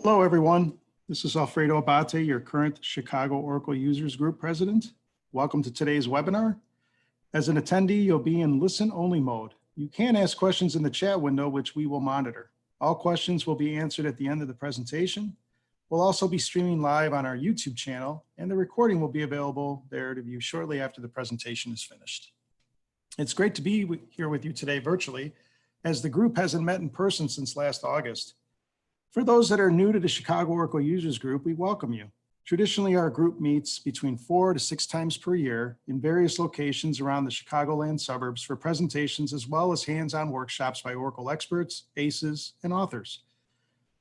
Hello, everyone. This is Alfredo Abate, your current Chicago Oracle Users Group President. Welcome to today's webinar. As an attendee, you'll be in listen-only mode. You can ask questions in the chat window, which we will monitor. All questions will be answered at the end of the presentation. We'll also be streaming live on our YouTube channel, and the recording will be available there to view shortly after the presentation is finished. It's great to be here with you today virtually, as the group hasn't met in person since last August. For those that are new to the Chicago Oracle Users Group, we welcome you. Traditionally, our group meets between 4 to 6 times per year in various locations around the Chicagoland suburbs for presentations as well as hands-on workshops by Oracle experts, ACEs, and authors.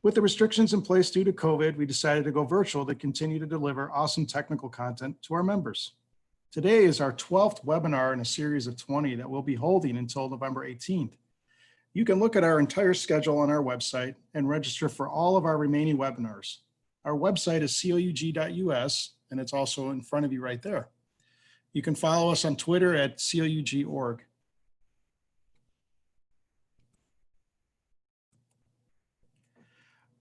With the restrictions in place due to COVID, we decided to go virtual to continue to deliver awesome technical content to our members. Today is our 12th webinar in a series of 20 that we'll be holding until November 18th. You can look at our entire schedule on our website and register for all of our remaining webinars. Our website is COUG.us, and it's also in front of you right there. You can follow us on Twitter at COUG.org.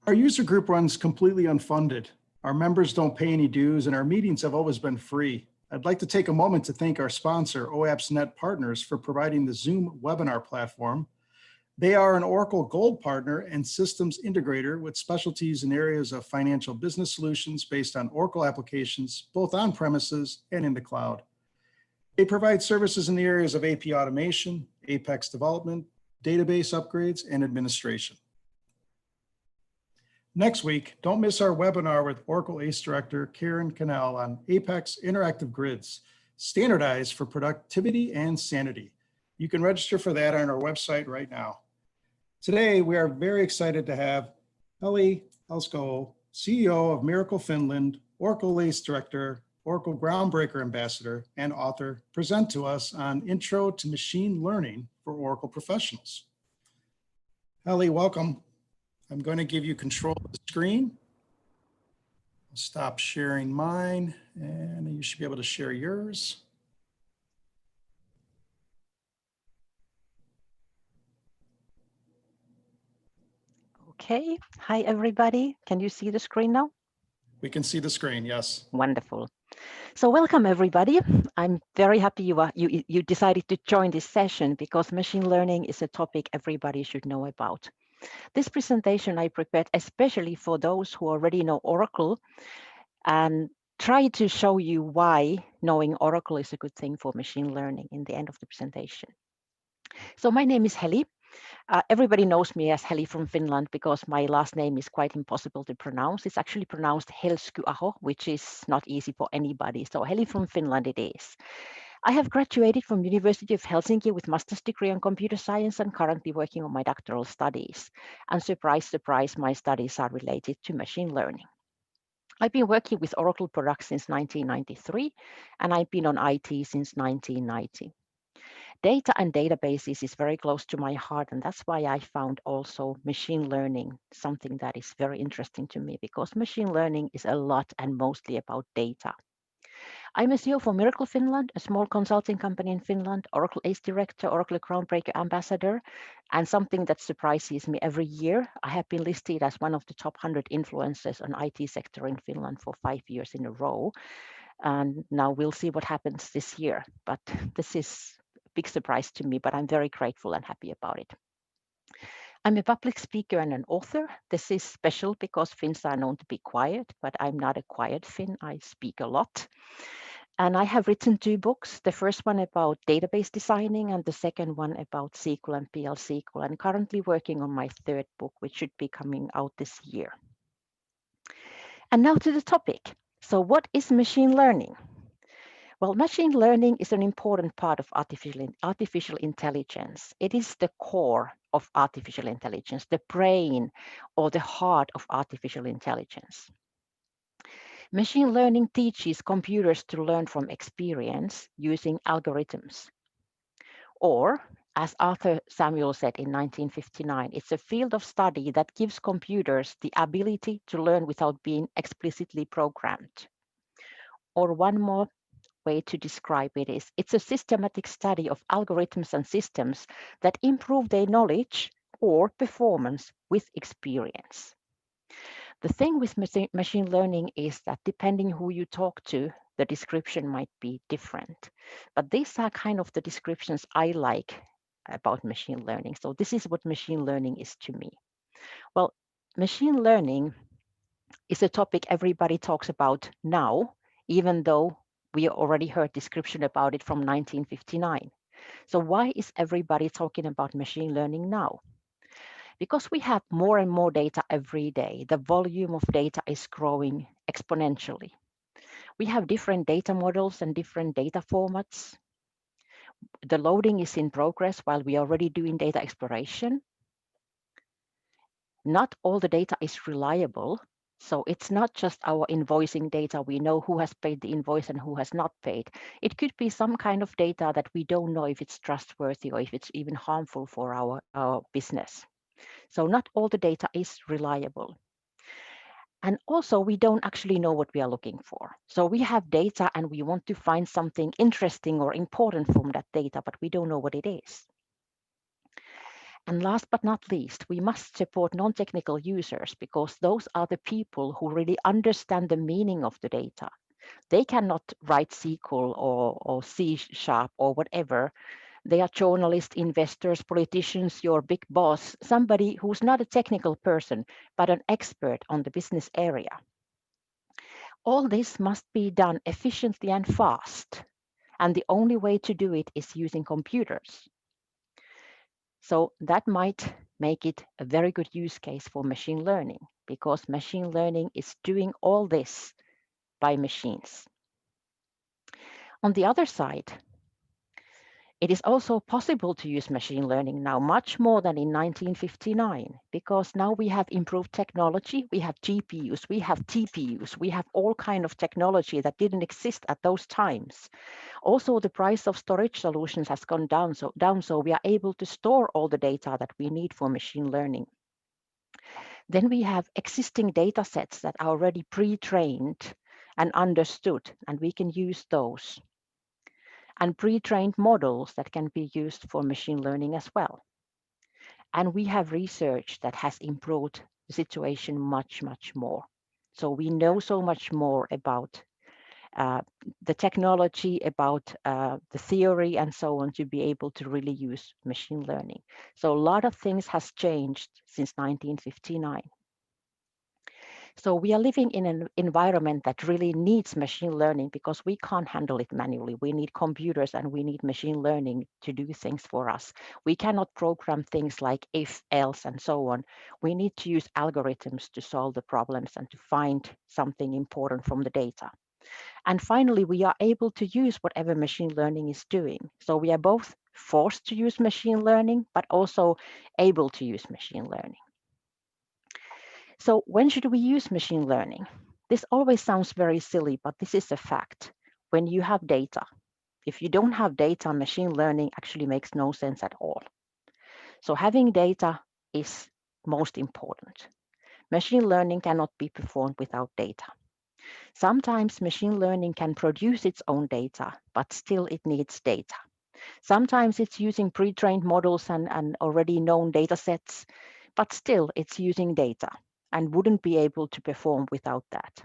Our user group runs completely unfunded. Our members don't pay any dues, and our meetings have always been free. I'd like to take a moment to thank our sponsor, OAPSnet Partners, for providing the Zoom webinar platform. They are an Oracle Gold partner and systems integrator with specialties in areas of financial business solutions based on Oracle applications, both on premises and in the cloud. They provide services in the areas of AP automation, Apex development, database upgrades, and administration. Next week, don't miss our webinar with Oracle ACE Director Karen Cannell on Apex Interactive Grids, standardized for productivity and sanity. You can register for that on our website right now. Today, we are very excited to have Heli, Helskyaho, CEO of Miracle Finland, Oracle ACE Director, Oracle Groundbreaker Ambassador, and author, present to us on Intro to Machine Learning for Oracle Professionals. Heli, welcome. I'm going to give you control of the screen. I'll stop sharing mine, and you should be able to share yours. Okay. Hi, everybody. Can you see the screen now? We can see the screen, yes. Wonderful. So welcome, everybody. I'm very happy you decided to join this session because machine learning is a topic everybody should know about. This presentation I prepared especially for those who already know Oracle and try to show you why knowing Oracle is a good thing for machine learning in the end of the presentation. So my name is Heli. Everybody knows me as Heli from Finland because my last name is quite impossible to pronounce. It's actually pronounced Helskyaho, which is not easy for anybody. So Heli from Finland it is. I have graduated from University of Helsinki with master's degree in computer science and currently working on my doctoral studies. And surprise, surprise, my studies are related to machine learning. I've been working with Oracle products since 1993, and I've been on IT since 1990. Data and databases is very close to my heart, and that's why I found also machine learning something that is very interesting to me because machine learning is a lot and mostly about data. I'm a CEO for Miracle Finland, a small consulting company in Finland, Oracle ACE Director, Oracle Groundbreaker Ambassador, and something that surprises me every year. I have been listed as one of the top 100 influencers on IT sector in Finland for 5 years in a row. And now we'll see what happens this year, but this is big surprise to me, but I'm very grateful and happy about it. I'm a public speaker and an author. This is special because Finns are known to be quiet, but I'm not a quiet Finn. I speak a lot. And I have written 2 books, the first one about database designing and the second one about SQL and PL SQL, and currently working on my 3rd book, which should be coming out this year. And now to the topic. So what is machine learning? Well, machine learning is an important part of artificial intelligence. It is the core of artificial intelligence, the brain or the heart of artificial intelligence. Machine learning teaches computers to learn from experience using algorithms. Or, as Arthur Samuel said in 1959, it's a field of study that gives computers the ability to learn without being explicitly programmed. Or one more way to describe it is, it's a systematic study of algorithms and systems that improve their knowledge or performance with experience. The thing with machine learning is that depending who you talk to, the description might be different. But these are kind of the descriptions I like about machine learning. So this is what machine learning is to me. Well, machine learning is a topic everybody talks about now, even though we already heard description about it from 1959. So why is everybody talking about machine learning now? Because we have more and more data every day. The volume of data is growing exponentially. We have different data models and different data formats. The loading is in progress while we are already doing data exploration. Not all the data is reliable. So it's not just our invoicing data. We know who has paid the invoice and who has not paid. It could be some kind of data that we don't know if it's trustworthy or if it's even harmful for our business. So not all the data is reliable. And also, we don't actually know what we are looking for. So we have data and we want to find something interesting or important from that data, but we don't know what it is. And last but not least, we must support non-technical users because those are the people who really understand the meaning of the data. They cannot write SQL or C# or whatever. They are journalists, investors, politicians, your big boss, somebody who's not a technical person, but an expert on the business area. All this must be done efficiently and fast. And the only way to do it is using computers. So that might make it a very good use case for machine learning because machine learning is doing all this by machines. On the other side, it is also possible to use machine learning now much more than in 1959 because now we have improved technology. We have GPUs, we have TPUs, we have all kind of technology that didn't exist at those times. Also, the price of storage solutions has gone down, so we are able to store all the data that we need for machine learning. Then we have existing data sets that are already pre-trained and understood, and we can use those. And pre-trained models that can be used for machine learning as well. And we have research that has improved the situation much, much more. So we know so much more about the technology, about the theory and so on to be able to really use machine learning. So a lot of things has changed since 1959. So we are living in an environment that really needs machine learning because we can't handle it manually. We need computers and we need machine learning to do things for us. We cannot program things like if, else, and so on. We need to use algorithms to solve the problems and to find something important from the data. And finally, we are able to use whatever machine learning is doing. So we are both forced to use machine learning, but also able to use machine learning. So when should we use machine learning? This always sounds very silly, but this is a fact. When you have data. If you don't have data, machine learning actually makes no sense at all. So having data is most important. Machine learning cannot be performed without data. Sometimes machine learning can produce its own data, but still it needs data. Sometimes it's using pre-trained models and already known data sets, but still it's using data and wouldn't be able to perform without that.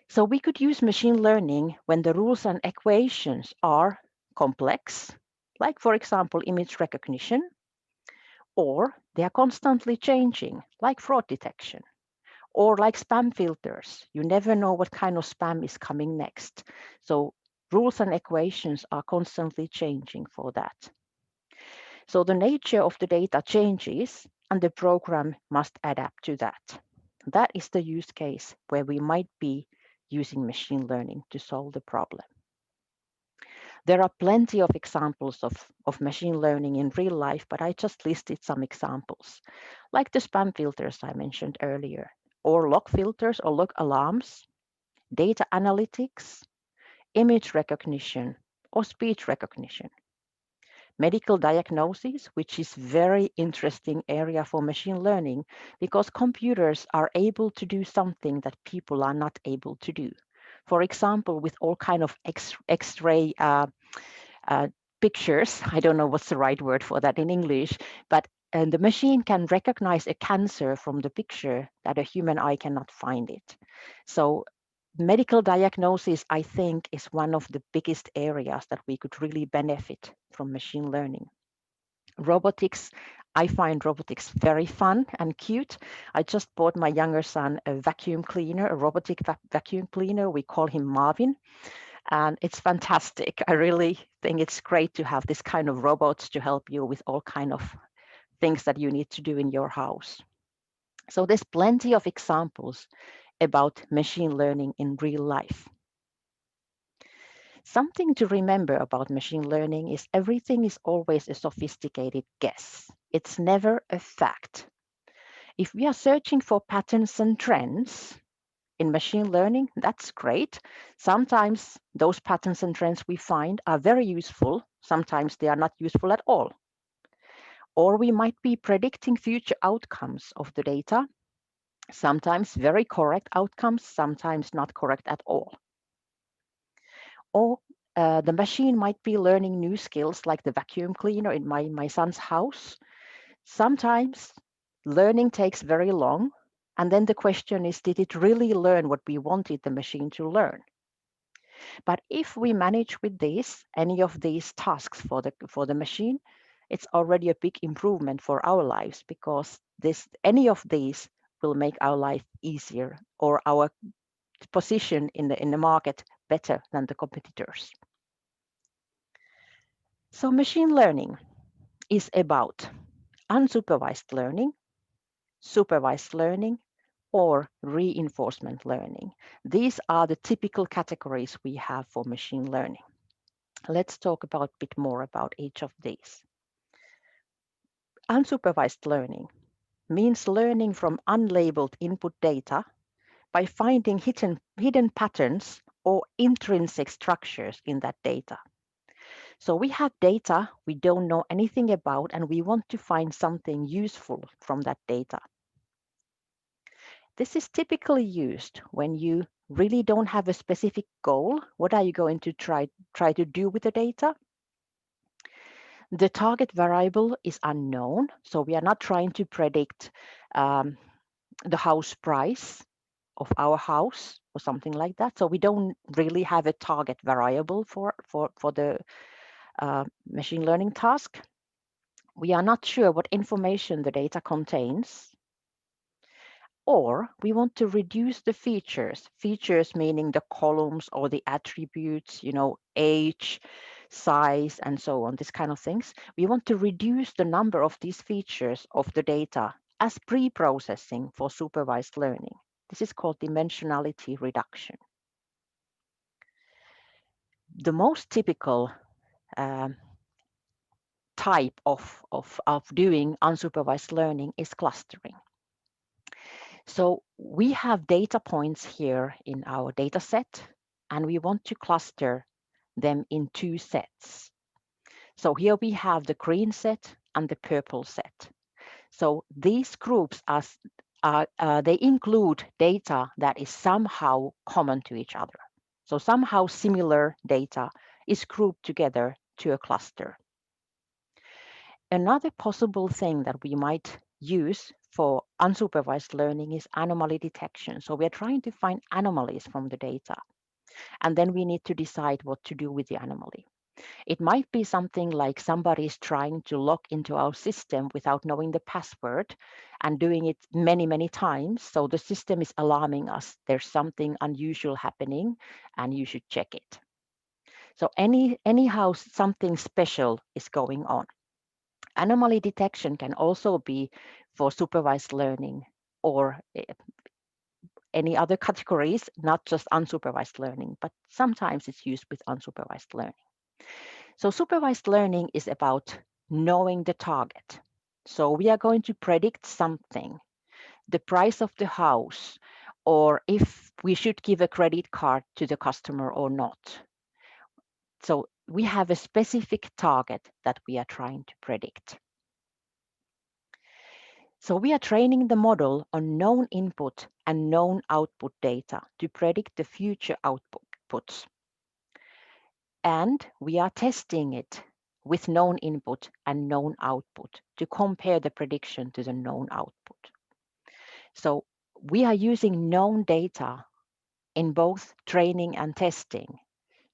So we could use machine learning when the rules and equations are complex, like for example, image recognition, or they are constantly changing, like fraud detection, or like spam filters. You never know what kind of spam is coming next. So rules and equations are constantly changing for that. So the nature of the data changes and the program must adapt to that. That is the use case where we might be using machine learning to solve the problem. There are plenty of examples of machine learning in real life, but I just listed some examples, like the spam filters I mentioned earlier, or log filters or log alarms, data analytics, image recognition, or speech recognition. Medical diagnosis, which is very interesting area for machine learning because computers are able to do something that people are not able to do. For example, with all kind of X-ray pictures, I don't know what's the right word for that in English, but And the machine can recognize a cancer from the picture that a human eye cannot find it. So medical diagnosis, I think, is one of the biggest areas that we could really benefit from machine learning. Robotics, I find robotics very fun and cute. I just bought my younger son a vacuum cleaner, a robotic vacuum cleaner. We call him Marvin, and it's fantastic. I really think it's great to have this kind of robots to help you with all kind of things that you need to do in your house. So there's plenty of examples about machine learning in real life. Something to remember about machine learning is everything is always a sophisticated guess. It's never a fact. If we are searching for patterns and trends in machine learning, that's great. Sometimes those patterns and trends we find are very useful. Sometimes they are not useful at all. Or we might be predicting future outcomes of the data, sometimes very correct outcomes, sometimes not correct at all. Or the machine might be learning new skills like the vacuum cleaner in my son's house. Sometimes learning takes very long. And then the question is, did it really learn what we wanted the machine to learn? But if we manage with any of these tasks for the machine, it's already a big improvement for our lives, because any of these will make our life easier or our position in the market better than the competitors. So machine learning is about unsupervised learning, supervised learning, or reinforcement learning. These are the typical categories we have for machine learning. Let's talk a bit more about each of these. Unsupervised learning means learning from unlabeled input data by finding hidden patterns or intrinsic structures in that data. So we have data we don't know anything about, and we want to find something useful from that data. This is typically used when you really don't have a specific goal. What are you going to try to do with the data? The target variable is unknown, so we are not trying to predict the house price of our house or something like that. So we don't really have a target variable for the machine learning task. We are not sure what information the data contains, or we want to reduce the features meaning the columns or the attributes, age, size, and so on, this kind of things. We want to reduce the number of these features of the data as pre-processing for supervised learning. This is called dimensionality reduction. The most typical type of doing unsupervised learning is clustering. So we have data points here in our data set, and we want to cluster them in two sets. So here we have the green set and the purple set. So these groups they include data that is somehow common to each other. So somehow similar data is grouped together to a cluster. Another possible thing that we might use for unsupervised learning is anomaly detection. So we're trying to find anomalies from the data, and then we need to decide what to do with the anomaly. It might be something like somebody is trying to log into our system without knowing the password and doing it many, many times. So the system is alarming us. There's something unusual happening and you should check it. So anyhow, something special is going on. Anomaly detection can also be for supervised learning or any other categories, not just unsupervised learning, but sometimes it's used with unsupervised learning. So supervised learning is about knowing the target. So we are going to predict something, the price of the house, or if we should give a credit card to the customer or not. So we have a specific target that we are trying to predict. So we are training the model on known input and known output data to predict the future outputs. And we are testing it with known input and known output to compare the prediction to the known output. So we are using known data in both training and testing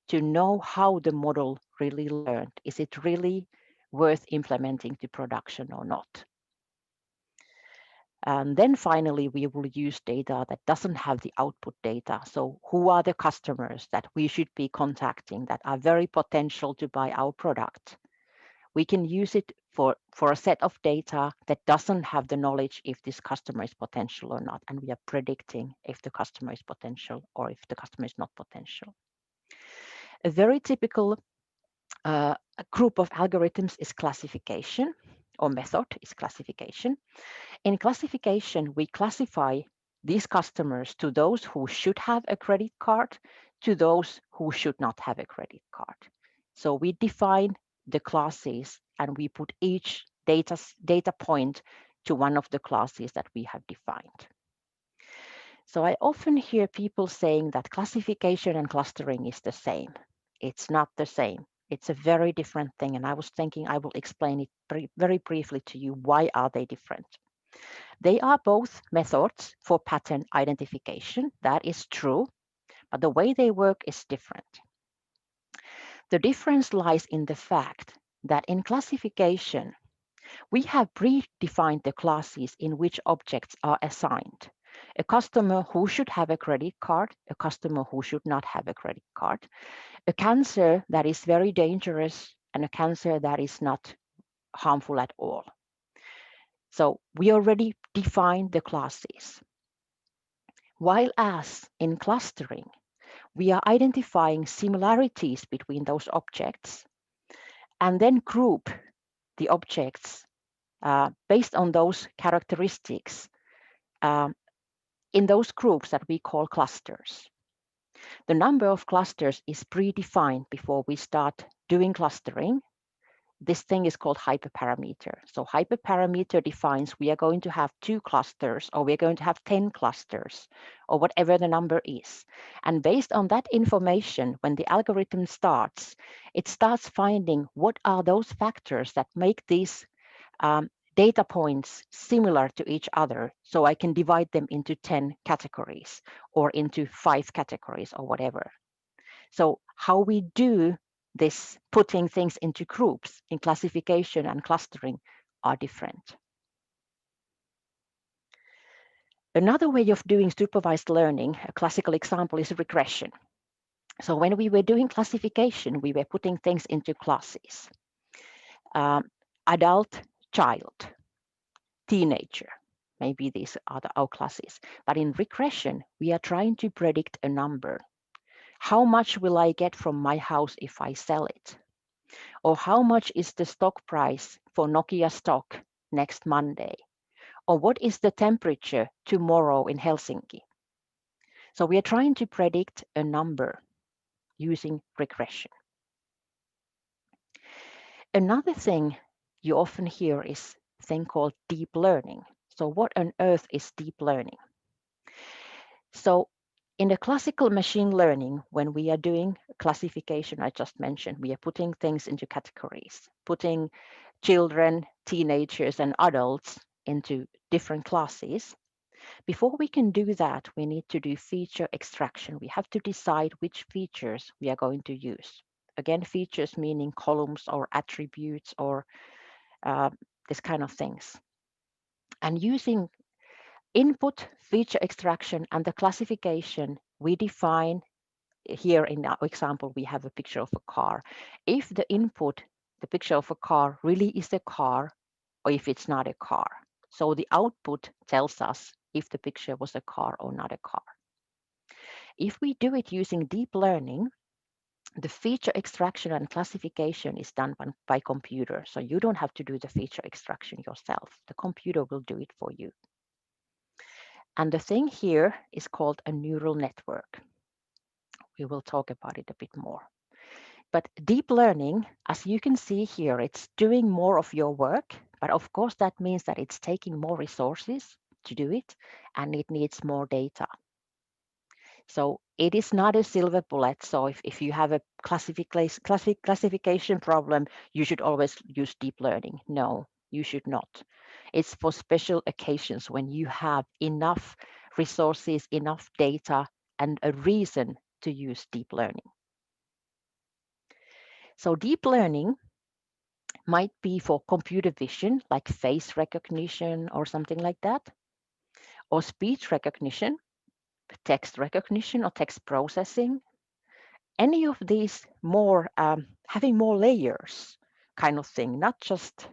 to know how the model really learned. Is it really worth implementing to production or not? And then finally, we will use data that doesn't have the output data. So who are the customers that we should be contacting that are very potential to buy our product? We can use it for a set of data that doesn't have the knowledge if this customer is potential or not. And we are predicting if the customer is potential or if the customer is not potential. A very typical group of algorithms is classification, or method is classification. In classification, we classify these customers to those who should have a credit card, to those who should not have a credit card. So we define the classes and we put each data point to one of the classes that we have defined. So I often hear people saying that classification and clustering is the same. It's not the same. It's a very different thing. And I was thinking I will explain it very briefly to you. Why are they different? They are both methods for pattern identification. That is true, but the way they work is different. The difference lies in the fact that in classification, we have predefined the classes in which objects are assigned. A customer who should have a credit card, a customer who should not have a credit card, a cancer that is very dangerous, and a cancer that is not harmful at all. So we already defined the classes. While as in clustering, we are identifying similarities between those objects and then group the objects based on those characteristics in those groups that we call clusters. The number of clusters is predefined before we start doing clustering. This thing is called hyperparameter. So hyperparameter defines we are going to have 2 clusters, or we're going to have 10 clusters, or whatever the number is. And based on that information, when the algorithm starts, it starts finding what are those factors that make these data points similar to each other, so I can divide them into 10 categories or into 5 categories or whatever. So how we do this putting things into groups in classification and clustering are different. Another way of doing supervised learning, a classical example is regression. So when we were doing classification, we were putting things into classes. Adult, child, teenager, maybe these are our classes. But in regression, we are trying to predict a number. How much will I get from my house if I sell it? Or how much is the stock price for Nokia stock next Monday? Or what is the temperature tomorrow in Helsinki? So we are trying to predict a number using regression. Another thing you often hear is a thing called deep learning. So what on earth is deep learning? So in the classical machine learning, when we are doing classification, I just mentioned, we are putting things into categories, putting children, teenagers, and adults into different classes. Before we can do that, we need to do feature extraction. We have to decide which features we are going to use. Again, features meaning columns or attributes or this kind of things. And using input, feature extraction, and the classification, we define here in our example, we have a picture of a car. If the input, the picture of a car really is a car or if it's not a car. So the output tells us if the picture was a car or not a car. If we do it using deep learning, the feature extraction and classification is done by computer. So you don't have to do the feature extraction yourself. The computer will do it for you. And the thing here is called a neural network. We will talk about it a bit more. But deep learning, as you can see here, it's doing more of your work. But of course, that means that it's taking more resources to do it, and it needs more data. So it is not a silver bullet. So if you have a classification problem, you should always use deep learning. No, you should not. It's for special occasions when you have enough resources, enough data, and a reason to use deep learning. So deep learning might be for computer vision, like face recognition or something like that, or speech recognition, text recognition or text processing. Any of these more having more layers kind of thing, not just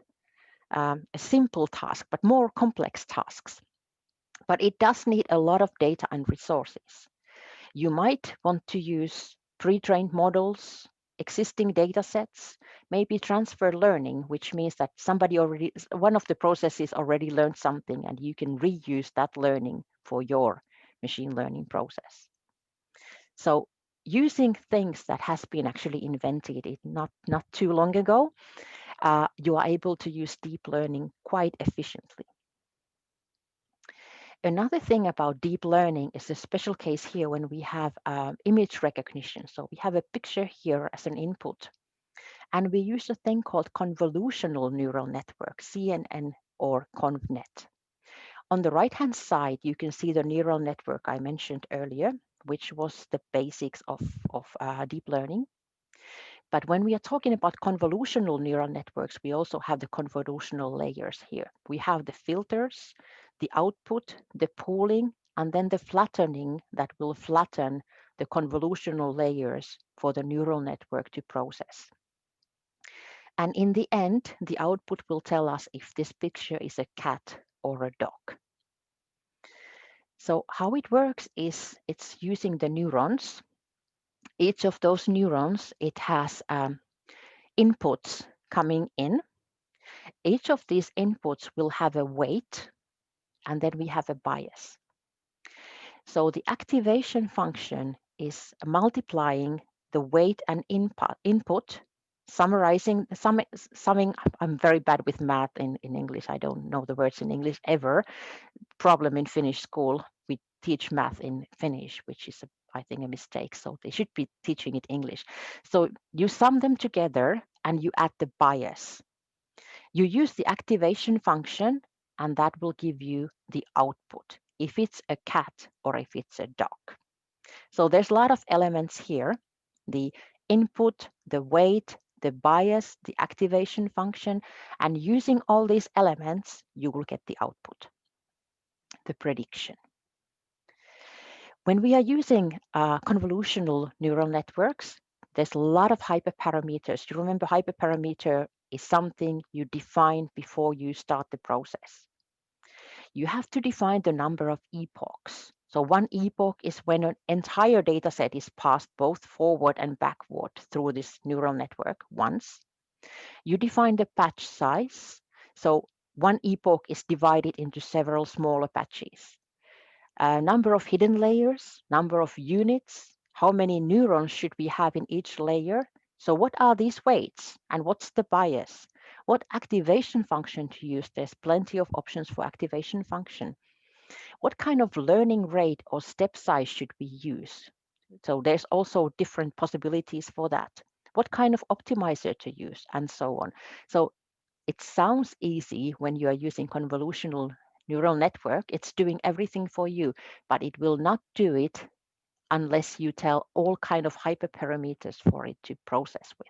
a simple task, but more complex tasks. But it does need a lot of data and resources. You might want to use pre-trained models, existing data sets, maybe transfer learning, which means that one of the processes already learned something and you can reuse that learning for your machine learning process. So using things that has been actually invented not too long ago, you are able to use deep learning quite efficiently. Another thing about deep learning is a special case here when we have image recognition. So we have a picture here as an input, and we use a thing called convolutional neural network, CNN or ConvNet. On the right-hand side, you can see the neural network I mentioned earlier, which was the basics of deep learning. But when we are talking about convolutional neural networks, we also have the convolutional layers here. We have the filters, the output, the pooling, and then the flattening that will flatten the convolutional layers for the neural network to process. And in the end, the output will tell us if this picture is a cat or a dog. So how it works is it's using the neurons. Each of those neurons, it has inputs coming in. Each of these inputs will have a weight, and then we have a bias. So the activation function is multiplying the weight and input, summing. I'm very bad with math in English. I don't know the words in English ever. Problem in Finnish school, we teach math in Finnish, which is, I think, a mistake. So they should be teaching it English. So you sum them together and you add the bias. You use the activation function, and that will give you the output, if it's a cat or if it's a dog. So there's a lot of elements here: the input, the weight, the bias, the activation function, and using all these elements, you will get the output, the prediction. When we are using convolutional neural networks, there's a lot of hyperparameters. You remember, hyperparameter is something you define before you start the process. You have to define the number of epochs. So one epoch is when an entire data set is passed both forward and backward through this neural network once. You define the patch size. So one epoch is divided into several smaller patches. Number of hidden layers, number of units, how many neurons should we have in each layer? So what are these weights and what's the bias? What activation function to use? There's plenty of options for activation function. What kind of learning rate or step size should we use? So there's also different possibilities for that. What kind of optimizer to use, and so on. So it sounds easy when you are using convolutional neural network. It's doing everything for you, but it will not do it unless you tell all kind of hyperparameters for it to process with.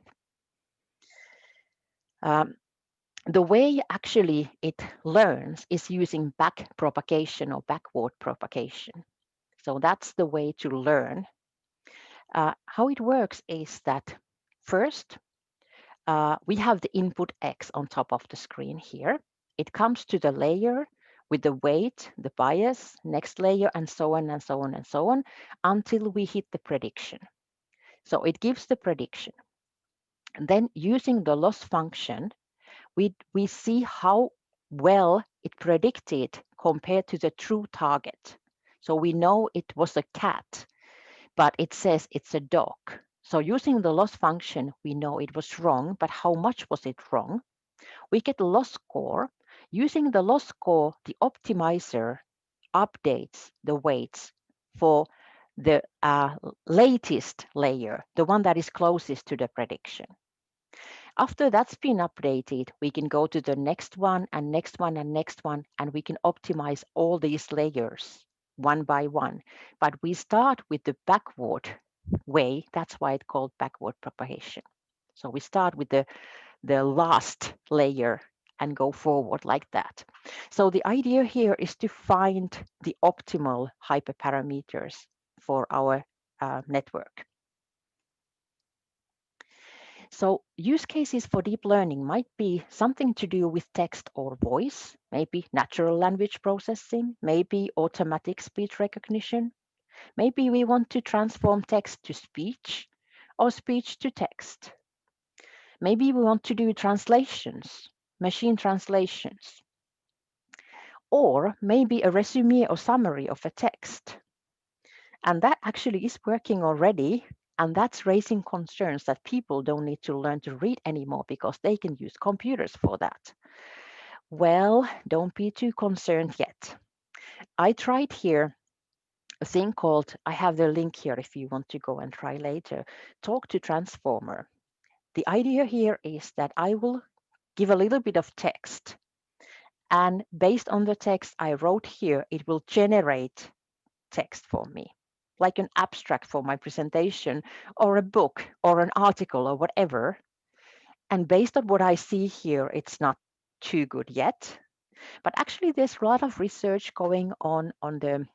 The way actually it learns is using back propagation or backward propagation. So that's the way to learn. How it works is that first, we have the input X on top of the screen here. It comes to the layer with the weight, the bias, next layer, and so on and so on and so on, until we hit the prediction. So it gives the prediction. And then using the loss function, we see how well it predicted compared to the true target. So we know it was a cat, but it says it's a dog. So using the loss function, we know it was wrong, but how much was it wrong? We get a loss score. Using the loss score, the optimizer updates the weights for the latest layer, the one that is closest to the prediction. After that's been updated, we can go to the next one and next one and next one, and we can optimize all these layers one by one. But we start with the backward way. That's why it's called backward propagation. So we start with the last layer and go forward like that. So the idea here is to find the optimal hyperparameters for our network. So use cases for deep learning might be something to do with text or voice, maybe natural language processing, maybe automatic speech recognition. Maybe we want to transform text to speech or speech to text. Maybe we want to do translations, machine translations, or maybe a resume or summary of a text. And that actually is working already. And that's raising concerns that people don't need to learn to read anymore because they can use computers for that. Well, don't be too concerned yet. I tried here a thing called, I have the link here if you want to go and try later, Talk to Transformer. The idea here is that I will give a little bit of text. And based on the text I wrote here, it will generate text for me, like an abstract for my presentation or a book or an article or whatever. And based on what I see here, it's not too good yet. But actually, there's a lot of research going on the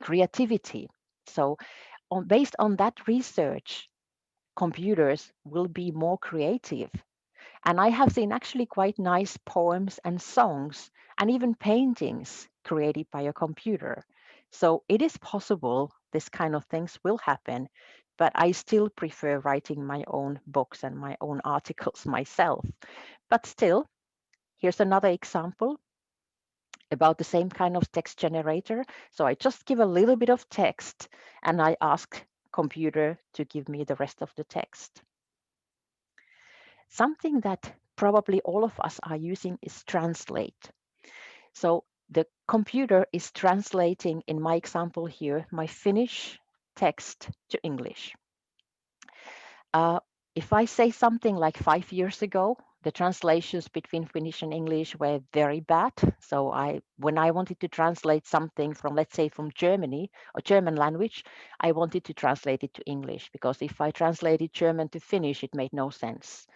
creativity. So based on that research, computers will be more creative. And I have seen actually quite nice poems and songs and even paintings created by a computer. So it is possible this kind of things will happen, but I still prefer writing my own books and my own articles myself. But still, here's another example about the same kind of text generator. So I just give a little bit of text and I ask computer to give me the rest of the text. Something that probably all of us are using is translate. So the computer is translating, in my example here, my Finnish text to English. If I say something like 5 years ago, the translations between Finnish and English were very bad. So when I wanted to translate something from, let's say, from Germany or German language, I wanted to translate it to English because if I translated German to Finnish, it made no sense.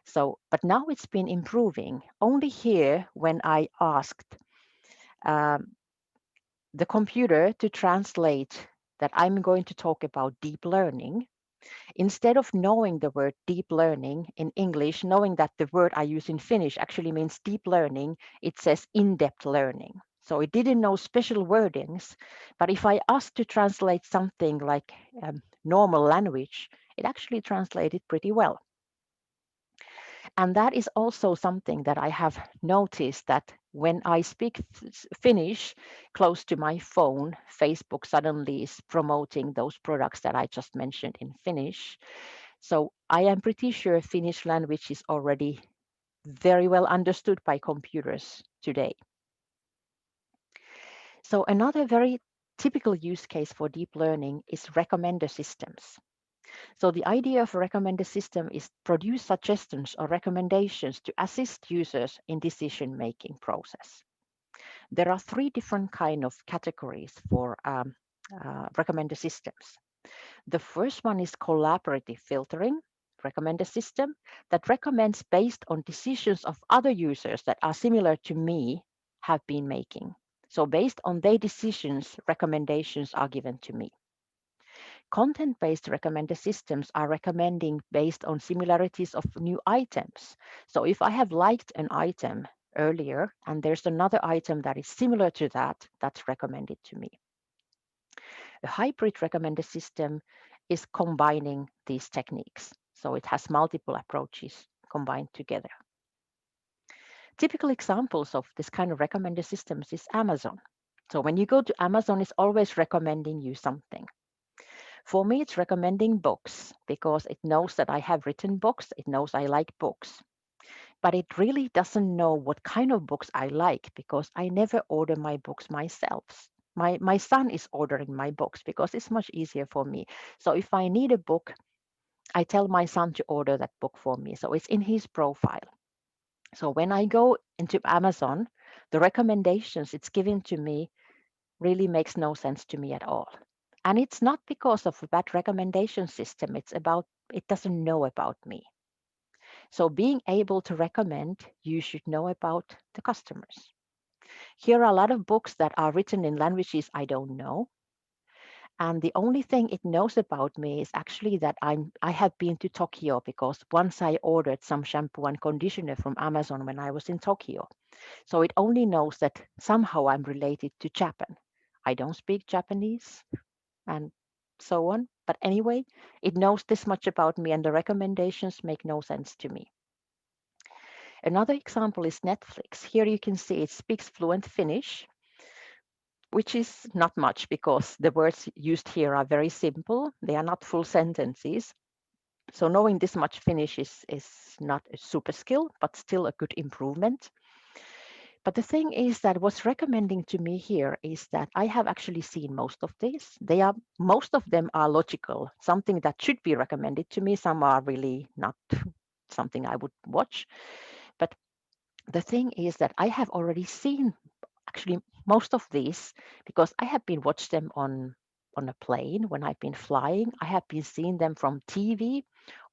So, but now it's been improving. Only here, when I asked the computer to translate that I'm going to talk about deep learning, instead of knowing the word deep learning in English, knowing that the word I use in Finnish actually means deep learning, it says in-depth learning. So it didn't know special wordings, but if I asked to translate something like normal language, it actually translated pretty well. And that is also something that I have noticed that when I speak Finnish close to my phone, Facebook suddenly is promoting those products that I just mentioned in Finnish. So I am pretty sure Finnish language is already very well understood by computers today. So another very typical use case for deep learning is recommender systems. So the idea of a recommender system is produce suggestions or recommendations to assist users in decision-making process. There are 3 different kind of categories for recommender systems. The first one is collaborative filtering recommender system that recommends based on decisions of other users that are similar to me have been making. So based on their decisions, recommendations are given to me. Content-based recommender systems are recommending based on similarities of new items. So if I have liked an item earlier and there's another item that is similar to that, that's recommended to me. A hybrid recommender system is combining these techniques. So it has multiple approaches combined together. Typical examples of this kind of recommender systems is Amazon. So when you go to Amazon, it's always recommending you something. For me, it's recommending books because it knows that I have written books. It knows I like books. But it really doesn't know what kind of books I like because I never order my books myself. My son is ordering my books because it's much easier for me. So if I need a book, I tell my son to order that book for me. So it's in his profile. So when I go into Amazon, the recommendations it's given to me really makes no sense to me at all. And it's not because of a bad recommendation system. It's about it doesn't know about me. So being able to recommend, you should know about the customers. Here are a lot of books that are written in languages I don't know. And the only thing it knows about me is actually that I have been to Tokyo because once I ordered some shampoo and conditioner from Amazon when I was in Tokyo. So it only knows that somehow I'm related to Japan. I don't speak Japanese and so on. But anyway, it knows this much about me and the recommendations make no sense to me. Another example is Netflix. Here you can see it speaks fluent Finnish, which is not much because the words used here are very simple. They are not full sentences. So knowing this much Finnish is not a super skill, but still a good improvement. But the thing is that what's recommending to me here is that I have actually seen most of these. Most of them are logical, something that should be recommended to me. Some are really not something I would watch. But the thing is that I have already seen actually most of these because I have been watched them on a plane when I've been flying. I have been seeing them from TV,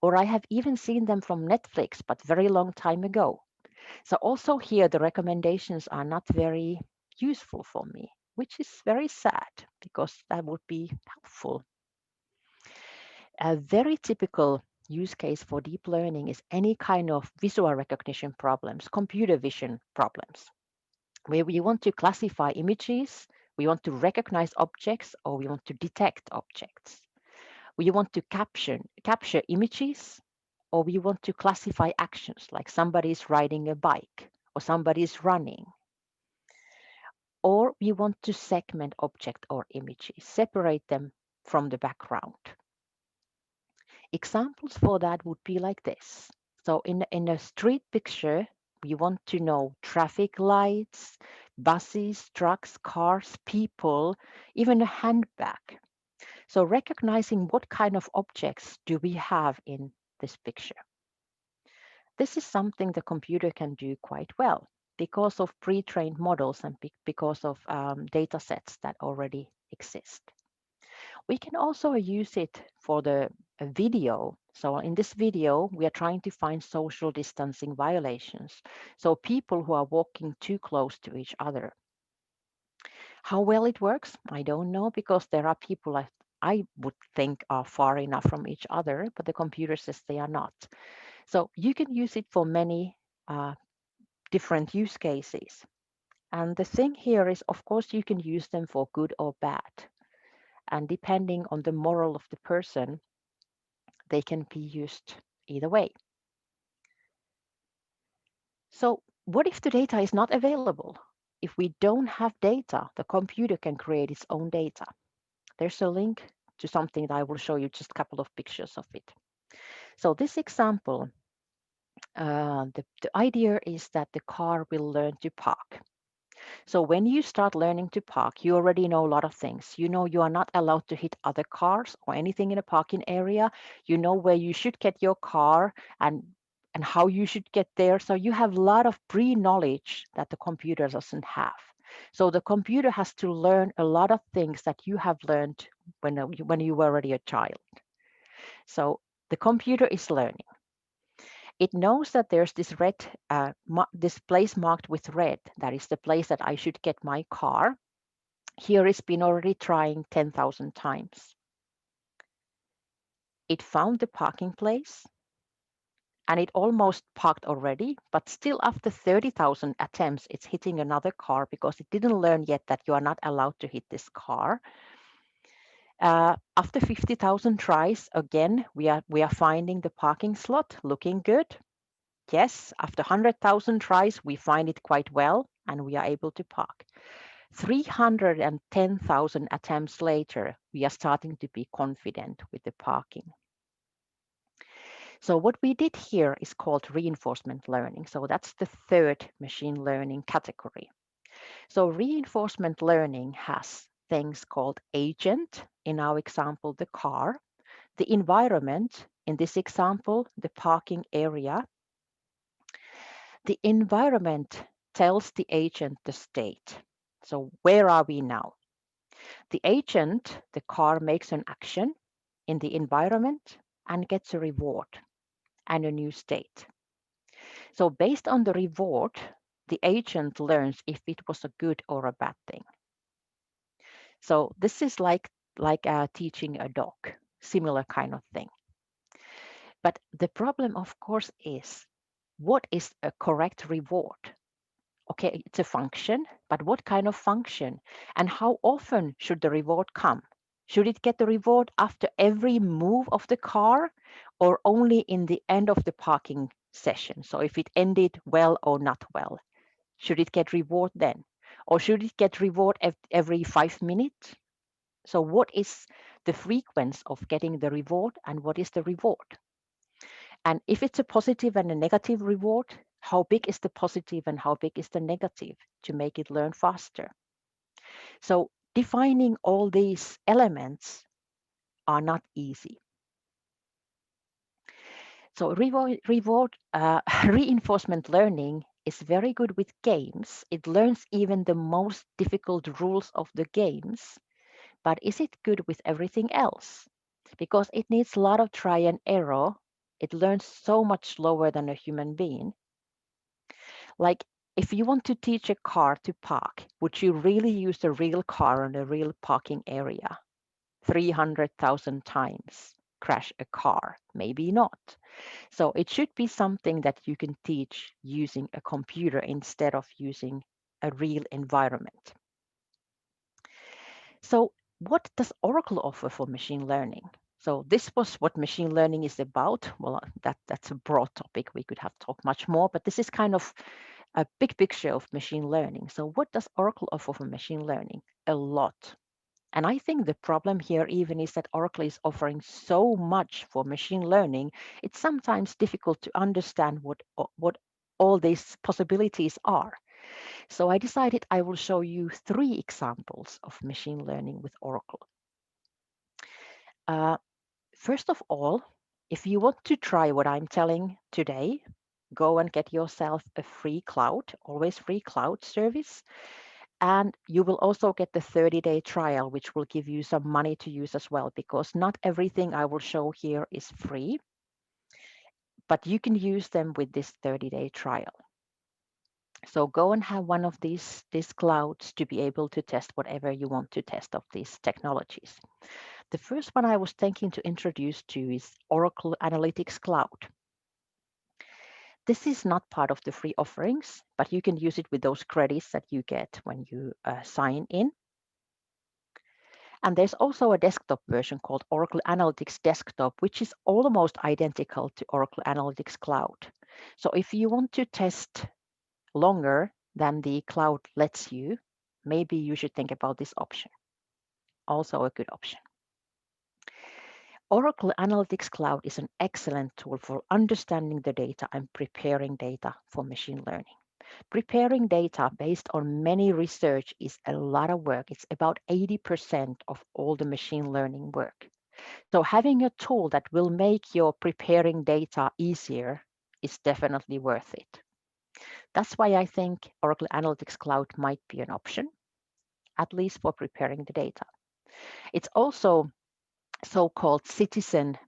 or I have even seen them from Netflix, but very long time ago. So also here, the recommendations are not very useful for me, which is very sad because that would be helpful. A very typical use case for deep learning is any kind of visual recognition problems, computer vision problems, where we want to classify images, we want to recognize objects, or we want to detect objects. We want to capture images, or we want to classify actions, like somebody is riding a bike or somebody is running. Or we want to segment object or images, separate them from the background. Examples for that would be like this. So in a street picture, we want to know traffic lights, buses, trucks, cars, people, even a handbag. So recognizing what kind of objects do we have in this picture. This is something the computer can do quite well because of pre-trained models and because of data sets that already exist. We can also use it for the video. So in this video, we are trying to find social distancing violations. So people who are walking too close to each other. How well it works, I don't know, because there are people that I would think are far enough from each other, but the computer says they are not. So you can use it for many different use cases. And the thing here is, of course, you can use them for good or bad. And depending on the moral of the person, they can be used either way. So what if the data is not available? If we don't have data, the computer can create its own data. There's a link to something that I will show you just a couple of pictures of it. So this example, the idea is that the car will learn to park. So when you start learning to park, you already know a lot of things. You know you are not allowed to hit other cars or anything in a parking area. You know where you should get your car and how you should get there. So you have a lot of pre-knowledge that the computer doesn't have. So the computer has to learn a lot of things that you have learned when you were already a child. So the computer is learning. It knows that there's this place marked with red. That is the place that I should get my car. Here it's been already trying 10,000 times. It found the parking place and it almost parked already, but still after 30,000 attempts, it's hitting another car because it didn't learn yet that you are not allowed to hit this car. After 50,000 tries, again, we are finding the parking slot looking good. Yes, after 100,000 tries, we find it quite well and we are able to park. 310,000 attempts later, we are starting to be confident with the parking. So what we did here is called reinforcement learning. So that's the third machine learning category. So reinforcement learning has things called agent, in our example, the car, the environment, in this example, the parking area. The environment tells the agent the state. So where are we now? The agent, the car, makes an action in the environment and gets a reward and a new state. So based on the reward, the agent learns if it was a good or a bad thing. So this is like teaching a dog, similar kind of thing. But the problem, of course, is what is a correct reward? Okay, it's a function, but what kind of function? And how often should the reward come? Should it get the reward after every move of the car or only in the end of the parking session? So if it ended well or not well, should it get reward then? Or should it get reward every 5 minutes? So what is the frequency of getting the reward and what is the reward? And if it's a positive and a negative reward, how big is the positive and how big is the negative to make it learn faster? So defining all these elements are not easy. So reinforcement learning is very good with games. It learns even the most difficult rules of the games, but is it good with everything else? Because it needs a lot of try and error. It learns so much slower than a human being. Like if you want to teach a car to park, would you really use a real car in a real parking area? 300,000 times crash a car? Maybe not. So it should be something that you can teach using a computer instead of using a real environment. So what does Oracle offer for machine learning? So this was what machine learning is about. Well, that's a broad topic. We could have talked much more, but this is kind of a big picture of machine learning. So what does Oracle offer for machine learning? A lot. And I think the problem here even is that Oracle is offering so much for machine learning, it's sometimes difficult to understand what all these possibilities are. So I decided I will show you 3 examples of machine learning with Oracle. First of all, if you want to try what I'm telling today, go and get yourself a free cloud, always free cloud service. And you will also get the 30-day trial, which will give you some money to use as well, because not everything I will show here is free, but you can use them with this 30-day trial. So go and have one of these clouds to be able to test whatever you want to test of these technologies. The first one I was thinking to introduce to you is Oracle Analytics Cloud. This is not part of the free offerings, but you can use it with those credits that you get when you sign in. And there's also a desktop version called Oracle Analytics Desktop, which is almost identical to Oracle Analytics Cloud. So if you want to test longer than the cloud lets you, maybe you should think about this option. Also a good option. Oracle Analytics Cloud is an excellent tool for understanding the data and preparing data for machine learning. Preparing data based on many research is a lot of work. It's about 80% of all the machine learning work. So having a tool that will make your preparing data easier is definitely worth it. That's why I think Oracle Analytics Cloud might be an option, at least for preparing the data. It's also so-called citizen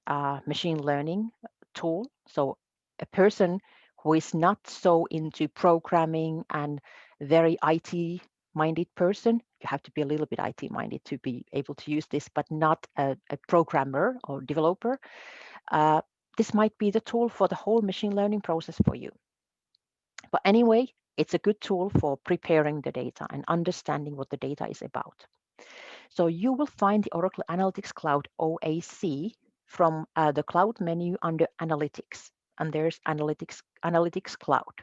machine learning tool. So a person who is not so into programming and very IT-minded person, you have to be a little bit IT-minded to be able to use this, but not a programmer or developer. This might be the tool for the whole machine learning process for you. But anyway, it's a good tool for preparing the data and understanding what the data is about. So you will find the Oracle Analytics Cloud OAC from the cloud menu under Analytics, and there's Analytics Cloud.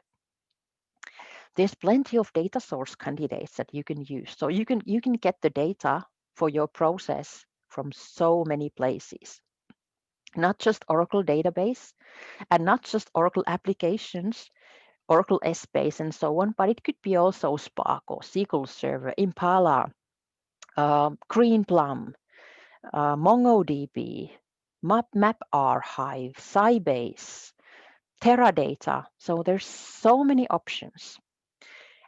There's plenty of data source candidates that you can use. So you can get the data for your process from so many places. Not just Oracle database and not just Oracle applications, Oracle Essbase and so on, but it could be also Spark or SQL Server, Impala, Greenplum, MongoDB, MapRhive, Sybase, Teradata. So there's so many options.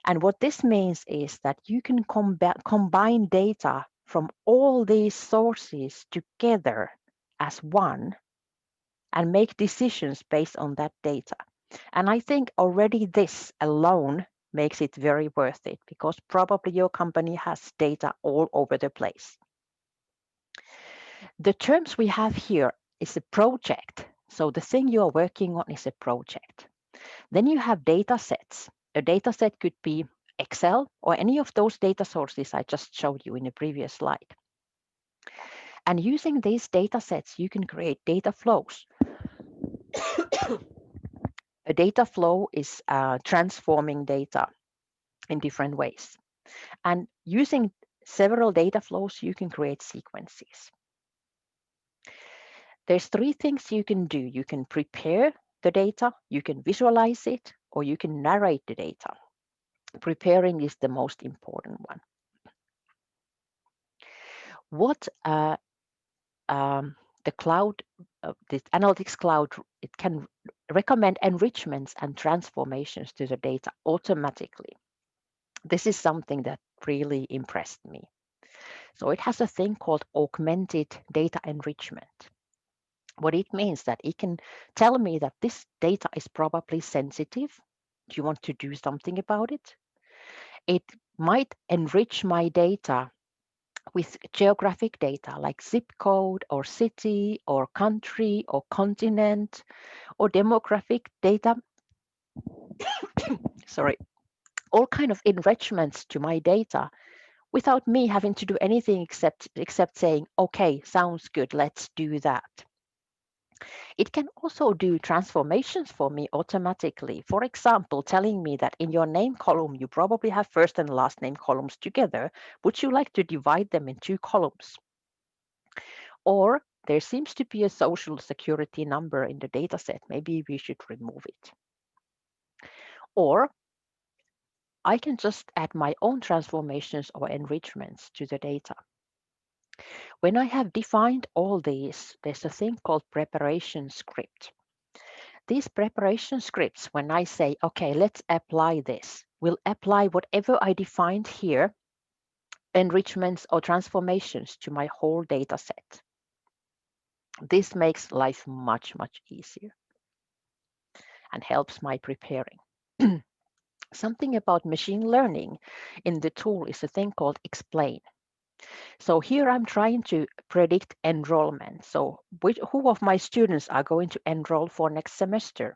And what this means is that you can combine data from all these sources together as one and make decisions based on that data. And I think already this alone makes it very worth it, because probably your company has data all over the place. The terms we have here is a project. So the thing you are working on is a project. Then you have data sets. A data set could be Excel or any of those data sources I just showed you in the previous slide. And using these data sets, you can create data flows. A data flow is transforming data in different ways. And using several data flows, you can create sequences. There's three things you can do. You can prepare the data, you can visualize it, or you can narrate the data. Preparing is the most important one. What the cloud, the analytics cloud, it can recommend enrichments and transformations to the data automatically. This is something that really impressed me. So it has a thing called augmented data enrichment. What it means that it can tell me that this data is probably sensitive. Do you want to do something about it? It might enrich my data with geographic data like zip code or city or country or continent or demographic data. Sorry, all kind of enrichments to my data without me having to do anything except saying, okay, sounds good, let's do that. It can also do transformations for me automatically. For example, telling me that in your name column, you probably have first and last name columns together. Would you like to divide them in 2 columns? Or there seems to be a social security number in the data set. Maybe we should remove it. Or I can just add my own transformations or enrichments to the data. When I have defined all these, there's a thing called preparation script. These preparation scripts, when I say, okay, let's apply this, will apply whatever I defined here, enrichments or transformations to my whole data set. This makes life much, much easier and helps my preparing. Something about machine learning in the tool is a thing called explain. So here I'm trying to predict enrollment. So who of my students are going to enroll for next semester?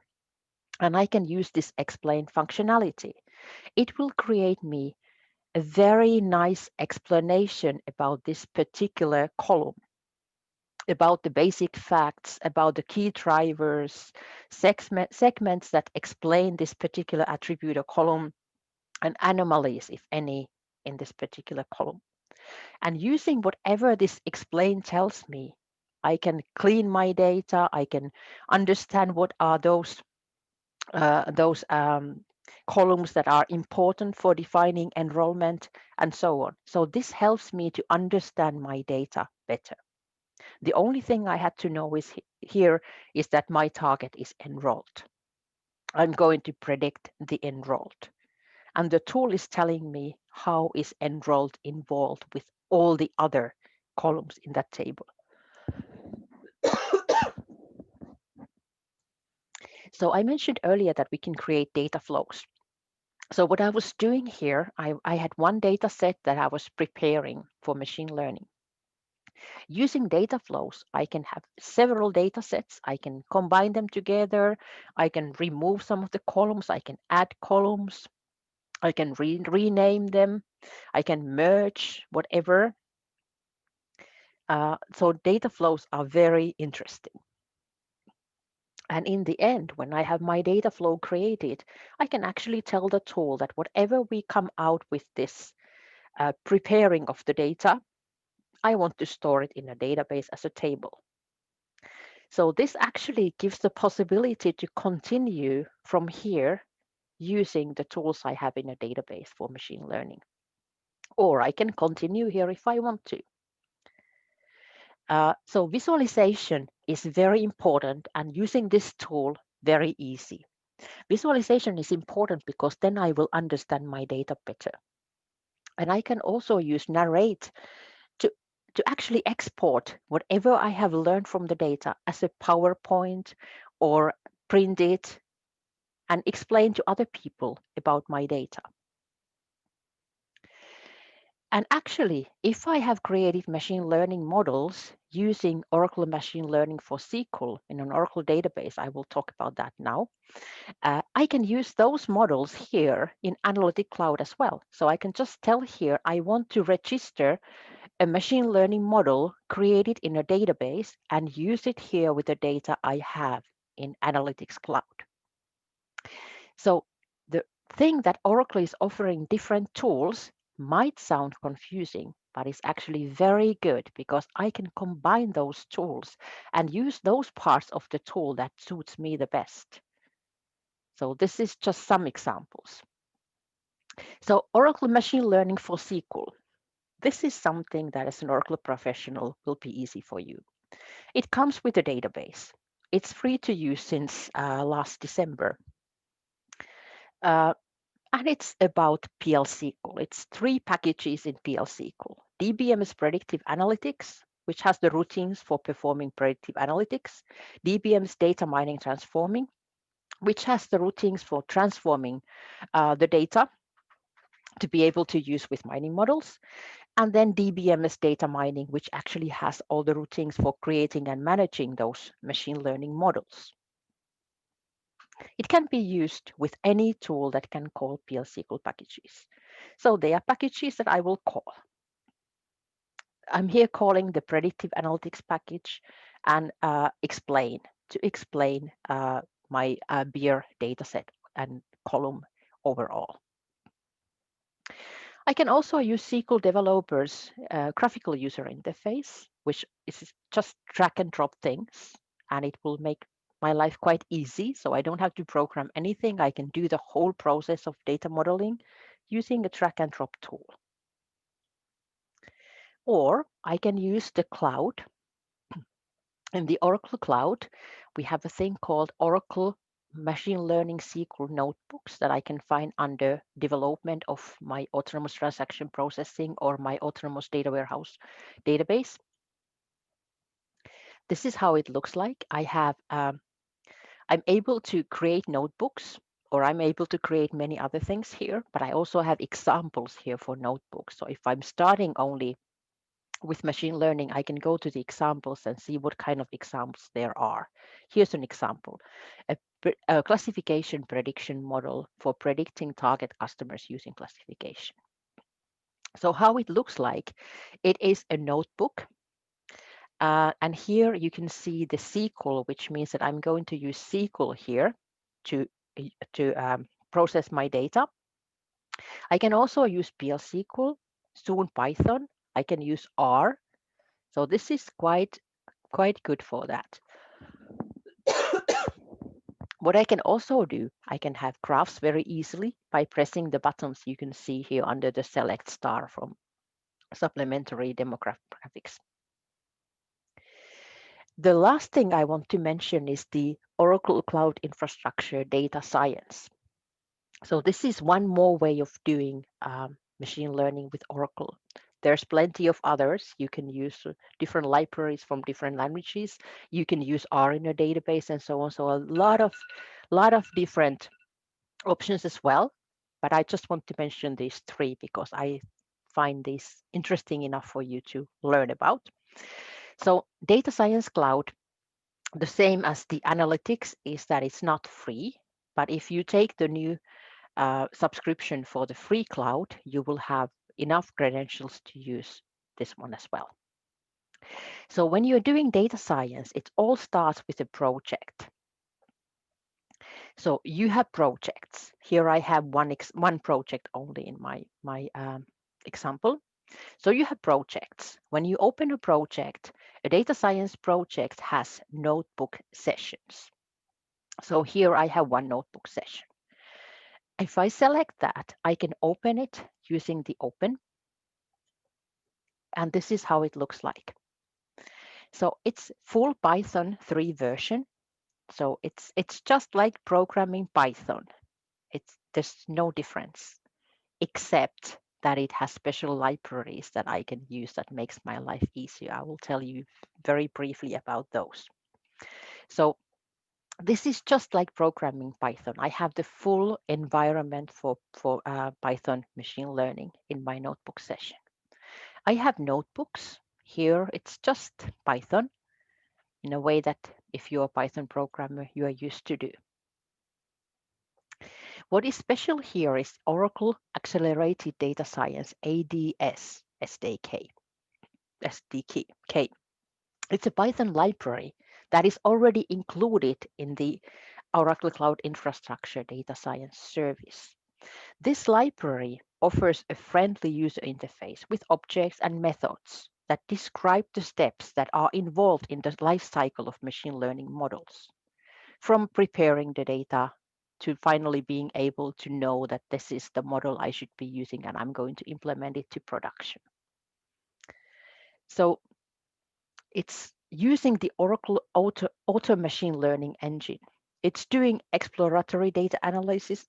And I can use this explain functionality. It will create me a very nice explanation about this particular column, about the basic facts, about the key drivers, segments that explain this particular attribute or column, and anomalies, if any, in this particular column. And using whatever this explain tells me, I can clean my data, I can understand what are those columns that are important for defining enrollment, and so on. So this helps me to understand my data better. The only thing I had to know here is that my target is enrolled. I'm going to predict the enrolled. And the tool is telling me how is enrolled involved with all the other columns in that table. So I mentioned earlier that we can create data flows. So what I was doing here, I had one data set that I was preparing for machine learning. Using data flows, I can have several data sets. I can combine them together. I can remove some of the columns. I can add columns. I can rename them. I can merge whatever. So data flows are very interesting. And in the end, when I have my data flow created, I can actually tell the tool that whatever we come out with this preparing of the data, I want to store it in a database as a table. So this actually gives the possibility to continue from here using the tools I have in a database for machine learning. or I can continue here if I want to. So visualization is very important, and using this tool, very easy. Visualization is important because then I will understand my data better. And I can also use narrate to, to actually export whatever I have learned from the data as a PowerPoint, or print it and explain to other people about my data. And actually, if I have created machine learning models using Oracle Machine Learning for SQL in an Oracle database, I will talk about that now. I can use those models here in Analytic Cloud as well. So I can just tell here, I want to register a machine learning model created in a database and use it here with the data I have in Analytics Cloud. So the thing that Oracle is offering different tools might sound confusing, but it's actually very good because I can combine those tools and use those parts of the tool that suits me the best. So this is just some examples. So Oracle Machine Learning for SQL. This is something that as an Oracle professional will be easy for you. It comes with a database. It's free to use since last December. And it's about PL/SQL. It's 3 packages in PL/SQL. DBM is Predictive Analytics, which has the routines for performing predictive analytics. DBM's Data Mining Transforming, which has the routines for transforming the data to be able to use with mining models. And then DBMS Data Mining, which actually has all the routines for creating and managing those machine learning models. It can be used with any tool that can call PL/SQL packages. So they are packages that I will call. I'm here calling the predictive analytics package and explain my beer dataset and column overall. I can also use SQL Developer's graphical user interface, which is just drag and drop things, and it will make my life quite easy. So I don't have to program anything. I can do the whole process of data modeling using a drag and drop tool. Or I can use the cloud. In the Oracle Cloud, we have a thing called Oracle Machine Learning SQL notebooks that I can find under development of my autonomous transaction processing or my autonomous data warehouse database. This is how it looks like. I'm able to create notebooks, or I'm able to create many other things here, but I also have examples here for notebooks. So if I'm starting only with machine learning, I can go to the examples and see what kind of examples there are. Here's an example, a classification prediction model for predicting target customers using classification. So how it looks like, it is a notebook. And here you can see the SQL, which means that I'm going to use SQL here to process my data. I can also use PL/SQL, soon Python. I can use R. So this is quite good for that. What I can also do, I can have graphs very easily by pressing the buttons you can see here under the select star from supplementary demographics. The last thing I want to mention is the Oracle Cloud Infrastructure Data Science. So this is one more way of doing machine learning with Oracle. There's plenty of others. You can use different libraries from different languages. You can use R in a database and so on. So a lot of different options as well. But I just want to mention these 3 because I find this interesting enough for you to learn about. So Data Science Cloud, the same as the analytics, is that it's not free. But if you take the new subscription for the free cloud, you will have enough credentials to use this one as well. So when you're doing data science, it all starts with a project. So you have projects. Here I have one project only in my example. So you have projects. When you open a project, a data science project has notebook sessions. So here I have one notebook session. If I select that, I can open it using the open. And this is how it looks like. So it's full Python 3 version. So it's just like programming Python. There's no difference, except that it has special libraries that I can use that makes my life easier. I will tell you very briefly about those. So this is just like programming Python. I have the full environment for Python machine learning in my notebook session. I have notebooks. Here it's just Python in a way that if you're a Python programmer, you are used to do. What is special here is Oracle Accelerated Data Science, ADS SDK. It's a Python library that is already included in the Oracle Cloud Infrastructure Data Science Service. This library offers a friendly user interface with objects and methods that describe the steps that are involved in the life cycle of machine learning models, from preparing the data to finally being able to know that this is the model I should be using and I'm going to implement it to production. So it's using the Oracle Auto Machine Learning engine. It's doing exploratory data analysis,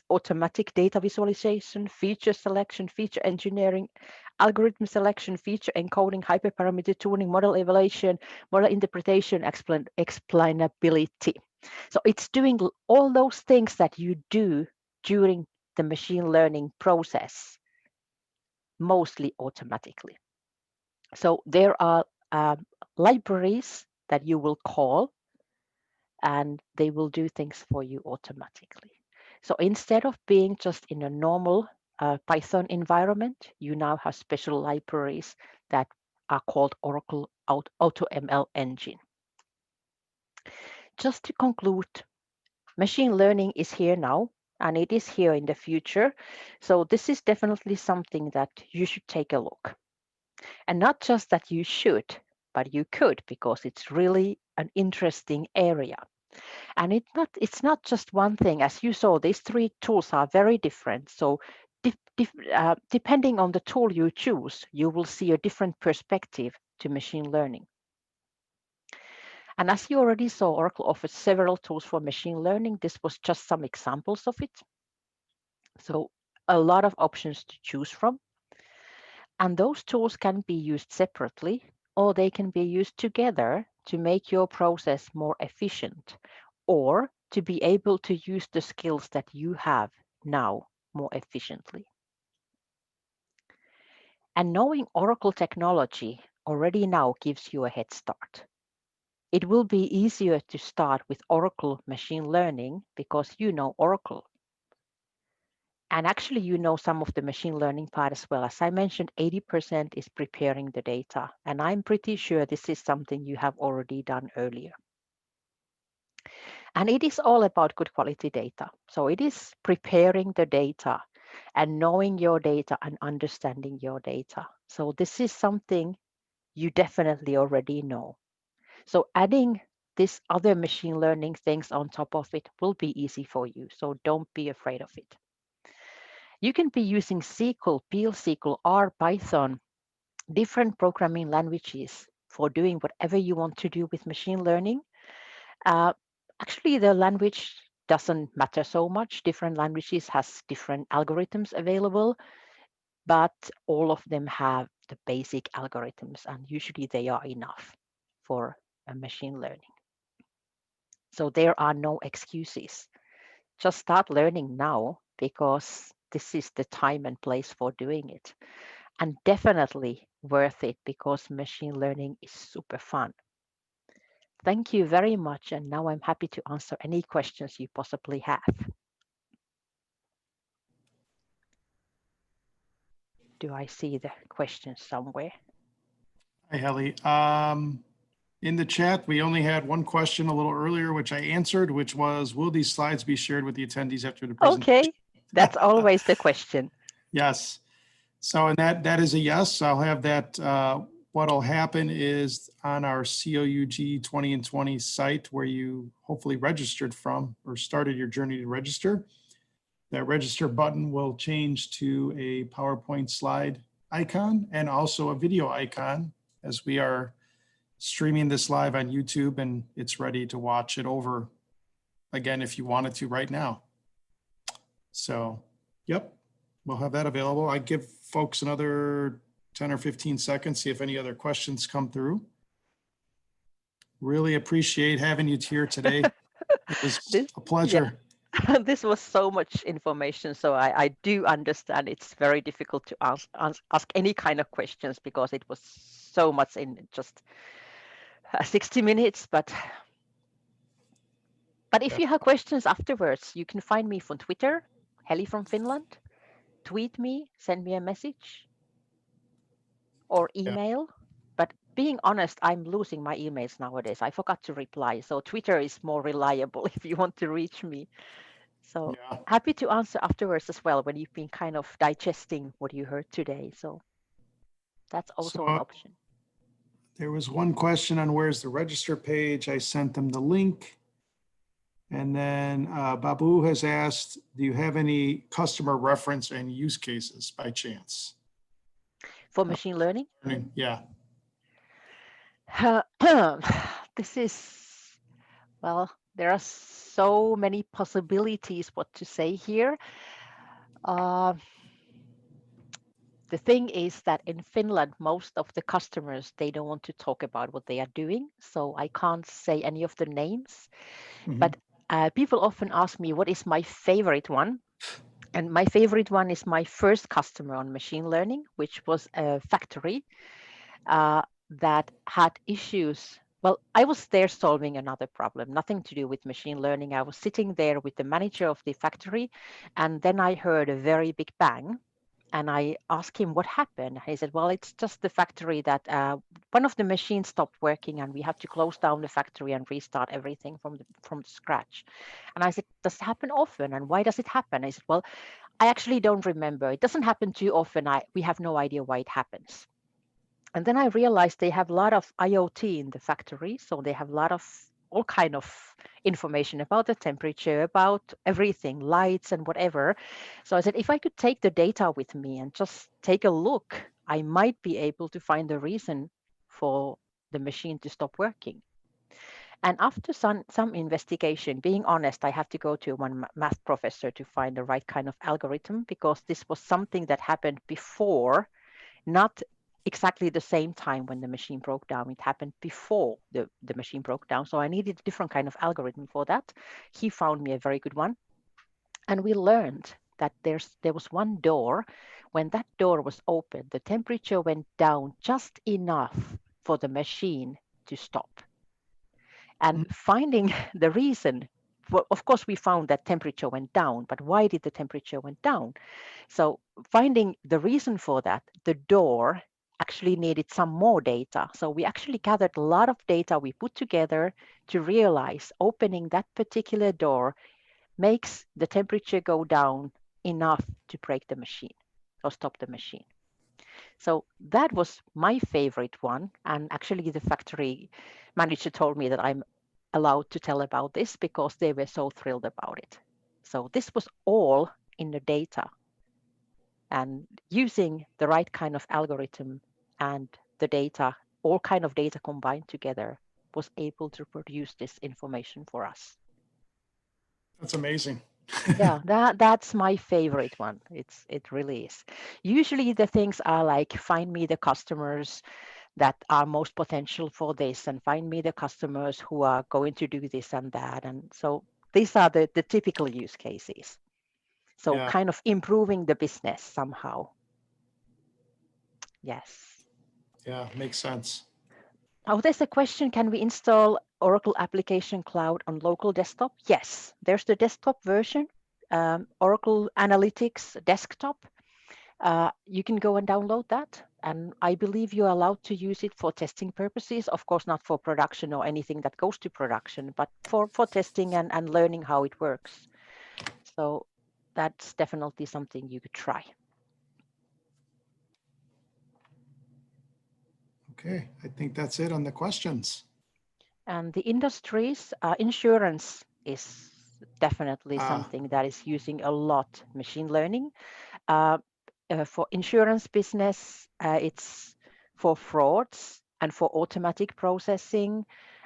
automatic data visualization, feature selection, feature engineering, algorithm selection, feature encoding, hyperparameter tuning, model evaluation, model interpretation, explainability. So it's doing all those things that you do during the machine learning process, mostly automatically. So there are libraries that you will call and they will do things for you automatically. So instead of being just in a normal Python environment, you now have special libraries that are called Oracle AutoML engine. Just to conclude, machine learning is here now and it is here in the future. So this is definitely something that you should take a look. And not just that you should, but you could, because it's really an interesting area. And it's not just one thing. As you saw, these three tools are very different. So depending on the tool you choose, you will see a different perspective to machine learning. And as you already saw, Oracle offers several tools for machine learning. This was just some examples of it. So a lot of options to choose from. And those tools can be used separately or they can be used together to make your process more efficient or to be able to use the skills that you have now more efficiently. And knowing Oracle technology already now gives you a head start. It will be easier to start with Oracle machine learning because you know Oracle. And actually, you know some of the machine learning part as well. As I mentioned, 80% is preparing the data. And I'm pretty sure this is something you have already done earlier. And it is all about good quality data. So it is preparing the data and knowing your data and understanding your data. So this is something you definitely already know. So adding this other machine learning things on top of it will be easy for you. So don't be afraid of it. You can be using SQL, PL/SQL, R, Python, different programming languages for doing whatever you want to do with machine learning. Actually, the language doesn't matter so much. Different languages has different algorithms available, but all of them have the basic algorithms, and usually they are enough for a machine learning. So there are no excuses. Just start learning now because this is the time and place for doing it. And definitely worth it because machine learning is super fun. Thank you very much. And now I'm happy to answer any questions you possibly have. Do I see the questions somewhere? Hi, Heli. In the chat, we only had one question a little earlier, which I answered, which was, will these slides be shared with the attendees after the presentation? Okay, that's always the question. Yes. So, and that is a yes. I'll have that. What'll happen is on our COUG 20 and 20 site where you hopefully registered from or started your journey to register, that register button will change to a PowerPoint slide icon and also a video icon, as we are streaming this live on YouTube, and it's ready to watch it over again if you wanted to right now. So, yep, we'll have that available. I give folks another 10 or 15 seconds, see if any other questions come through. Really appreciate having you here today. It was a pleasure. This was so much information, so I do understand it's very difficult to ask any kind of questions because it was so much in just 60 minutes. But if you have questions afterwards, you can find me from Twitter, Heli from Finland. Tweet me, send me a message, or email. But being honest, I'm losing my emails nowadays. I forgot to reply, so Twitter is more reliable if you want to reach me. So happy to answer afterwards as well when you've been kind of digesting what you heard today. So that's also an option. There was one question on where's the register page. I sent them the link. And then Babu has asked, do you have any customer reference and use cases by chance? For machine learning? Yeah. This is, well, there are so many possibilities what to say here. The thing is that in Finland, most of the customers, they don't want to talk about what they are doing. So I can't say any of the names. But people often ask me, what is my favorite one? And my favorite one is my first customer on machine learning, which was a factory that had issues. Well, I was there solving another problem, nothing to do with machine learning. I was sitting there with the manager of the factory, and then I heard a very big bang. And I asked him what happened. He said, well, it's just the factory that one of the machines stopped working and we have to close down the factory and restart everything from scratch. And I said, does it happen often? And why does it happen? I said, well, I actually don't remember. It doesn't happen too often. We have no idea why it happens. And then I realized they have a lot of IoT in the factory. So they have a lot of all kind of information about the temperature, about everything, lights and whatever. So I said, if I could take the data with me and just take a look, I might be able to find the reason for the machine to stop working. And after some investigation, being honest, I had to go to one math professor to find the right kind of algorithm, because this was something that happened before, not exactly the same time when the machine broke down. It happened before the machine broke down. So I needed a different kind of algorithm for that. He found me a very good one. And we learned that there was one door. When that door was open, the temperature went down just enough for the machine to stop. And finding the reason, well, of course, we found that temperature went down, but why did the temperature went down? So finding the reason for that, the door actually needed some more data. So we actually gathered a lot of data we put together to realize opening that particular door makes the temperature go down enough to break the machine or stop the machine. So that was my favorite one. And actually the factory manager told me that I'm allowed to tell about this because they were so thrilled about it. So this was all in the data. And using the right kind of algorithm and the data, all kind of data combined together, was able to produce this information for us. That's amazing. Yeah, that's my favorite one. It really is. Usually the things are like, find me the customers that are most potential for this, and find me the customers who are going to do this and that. And so these are the typical use cases. So kind of improving the business somehow. Yes. Yeah, makes sense. Oh, there's a question, can we install Oracle Application Cloud on local desktop? Yes, there's the desktop version, Oracle Analytics Desktop. You can go and download that. And I believe you're allowed to use it for testing purposes. Of course, not for production or anything that goes to production, but for testing and learning how it works. So that's definitely something you could try. Okay, I think that's it on the questions. And the industries, insurance is definitely something that is using a lot machine learning. For insurance business, it's for frauds and for automatic processing,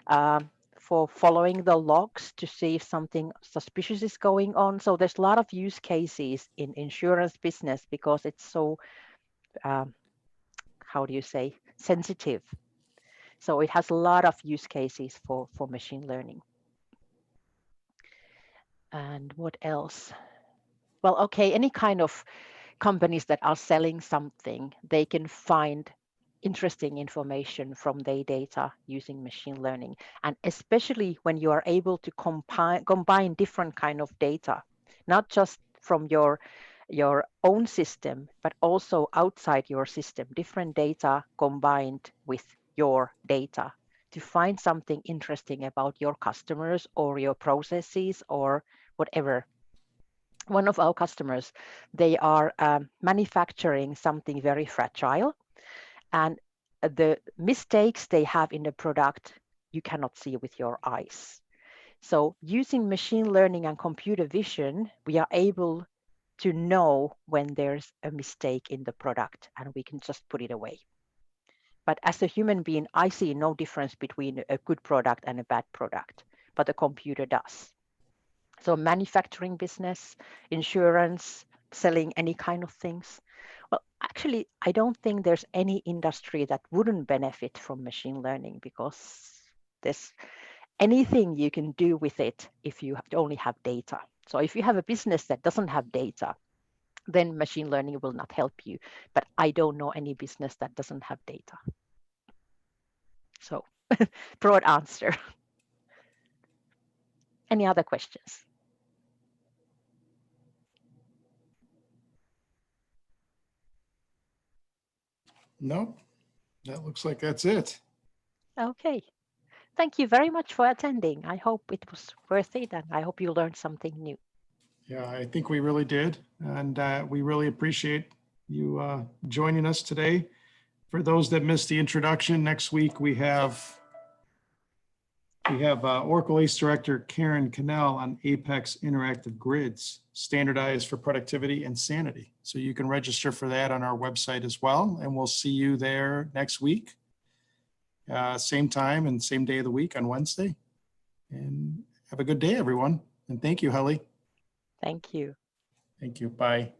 for following the logs to see if something suspicious is going on. So there's a lot of use cases in insurance business because it's so, how do you say, sensitive. So it has a lot of use cases for machine learning. And what else? Well, okay, any kind of companies that are selling something, they can find interesting information from their data using machine learning. And especially when you are able to combine different kind of data, not just from your own system, but also outside your system, different data combined with your data to find something interesting about your customers or your processes or whatever. One of our customers, they are manufacturing something very fragile, and the mistakes they have in the product, you cannot see with your eyes. So using machine learning and computer vision, we are able to know when there's a mistake in the product and we can just put it away. But as a human being, I see no difference between a good product and a bad product, but the computer does. So manufacturing business, insurance, selling any kind of things. Well, actually, I don't think there's any industry that wouldn't benefit from machine learning because there's anything you can do with it if you only have data. So if you have a business that doesn't have data, then machine learning will not help you. But I don't know any business that doesn't have data. So broad answer. Any other questions? Nope. That looks like that's it. Okay. Thank you very much for attending. I hope it was worth it and I hope you learned something new. Yeah, I think we really did. And we really appreciate you joining us today. For those that missed the introduction, next week we have Oracle ACE Director Karen Cannell on Apex Interactive Grids, standardized for productivity and sanity. So you can register for that on our website as well. And we'll see you there next week. Same time and same day of the week on Wednesday. And have a good day, everyone. And thank you, Heli. Thank you. Thank you. Bye.